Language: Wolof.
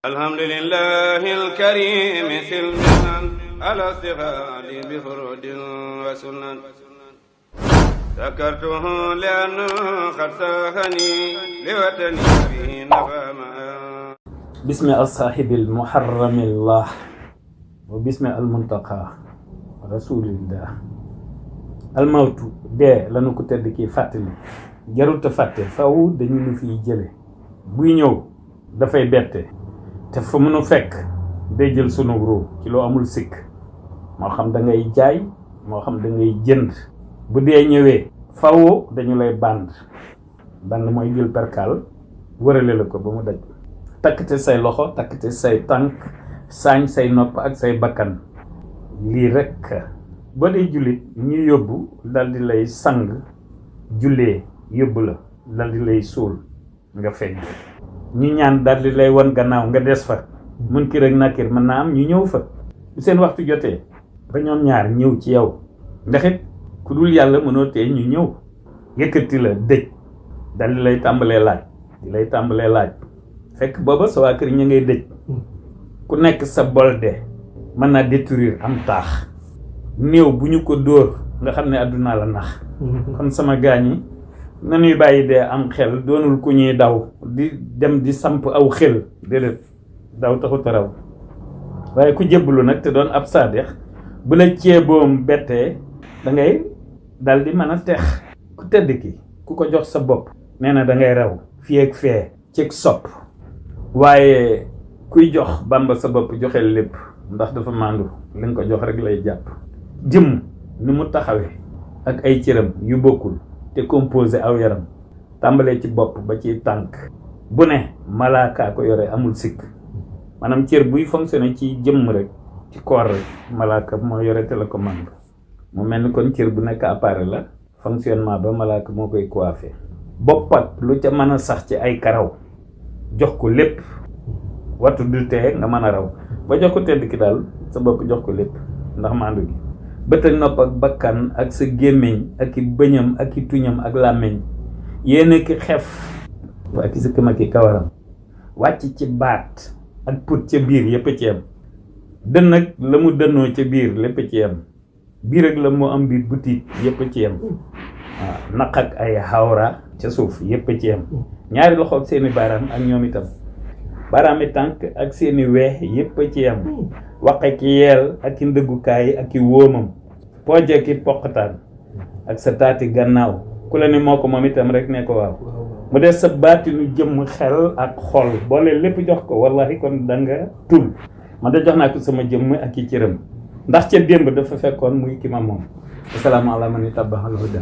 alhamdulillahi alkarimi silmilan ala stifadi bi furudin wa sunan sakartuhu lianna qad sahani liwatani bihi nafama bismi alsaahibil muharramillah wa bismi almuntaqa rasulillah almawtu dee lanu ko tedd kii fàttali jaruta fàtte faw dañu nu fiy jële buy ñëw dafay bette te fa mënu fekk day jël sunu ruu ci loo amul sikk moo xam da ngay jaay moo xam da ngay jënd bu dee ñëwee faw dañu lay band mooy jël perkaal wërale la ko ba mu daj takkate say loxo takkate say tànk saañ say nopp ak say bakkan lii rekk boo dee jullit ñu yóbbu dal di lay sang jullee yóbbu la dal di lay suul nga feeñ ñu ñaan dal di lay wan gannaaw nga des fa Munkar ak Nakiir mën naa am ñu ñëw fa bu seen waxtu jotee ba ñoom ñaar ñëw ci yow ndax it ku dul yàlla mënoo tee ñu ñëw yëkkati la dëj dal di lay tàmbalee laaj fekk booba sa waa kër ñu ngay dëj ku nekk sa bolde mën naa détruire am taax néew bu ñu ko dóor nga xam ne àdduna la nax kon sama gaañ yi nanuy bàyyi dee am xel doonul ku ñuy daw di dem di samp aw xel déedéet daw taxut a raw waaye ku jébbalu nag te doon ab saadix bu la ceeboom bettee da ngay dal di mën a tex ku tedd ki ku ko jox sa bopp nee na da ngay raw fii ak fee cig sopp waaye kuy jox Bàmba sa bopp joxeel lépp ndax dafa màndu li nga ko jox rek lay jàpp jëm ni mu taxawee ak ay cëram yu bokkul te composé aw yaram tàmbalee ci bopp ba ci tànk bu ne malaaka ko yore amul sikk maanaam cër buy fonctionné ci jëmm rek ci koor rek malaaka moo yore télécommande mu mel ni kon cër bu nekk appareil la fonctionnement ba malaaka moo koy coiffé bopp ak lu ca mën a sax ci ay karaw jox ko lépp wattu du tee nga mën a raw ba jox ko tedd ki daal sa bopp jox ko lépp ndax maandu gi bët ak nopp ak bakkan ak sa gémmiñ ak i bëñam ak i tuñam ak làmmiñ yéen ki xef ak i sëkkam ak i kawaram wàcc ci baat ak put ca biir yépp ci yam dën nag la mu dënnoo ca biir lépp ci yam biir ak la mu am biir butiit yépp ci yam waaw naq ak ay xawra ca suuf yépp ci yam ñaari loxo ak seeni baaraam ak ñoom itam baaraami tànk ak seeni weex yépp ci yam waqe ki yeel ak i ndëggukaay ak i wóomam pooje ki poqataan ak sa taati gannaaw ku la ne moo ko moom itam rek ne ko waaw mu des sa baatinu jëmm xel ak xol boole lépp jox ko wallahi kon da nga tul man de jox naa ko sama jëmm ak i cëram ndax ca démb dafa fekkoon muy ki ma moom asalaamaaleykum man itabahal huda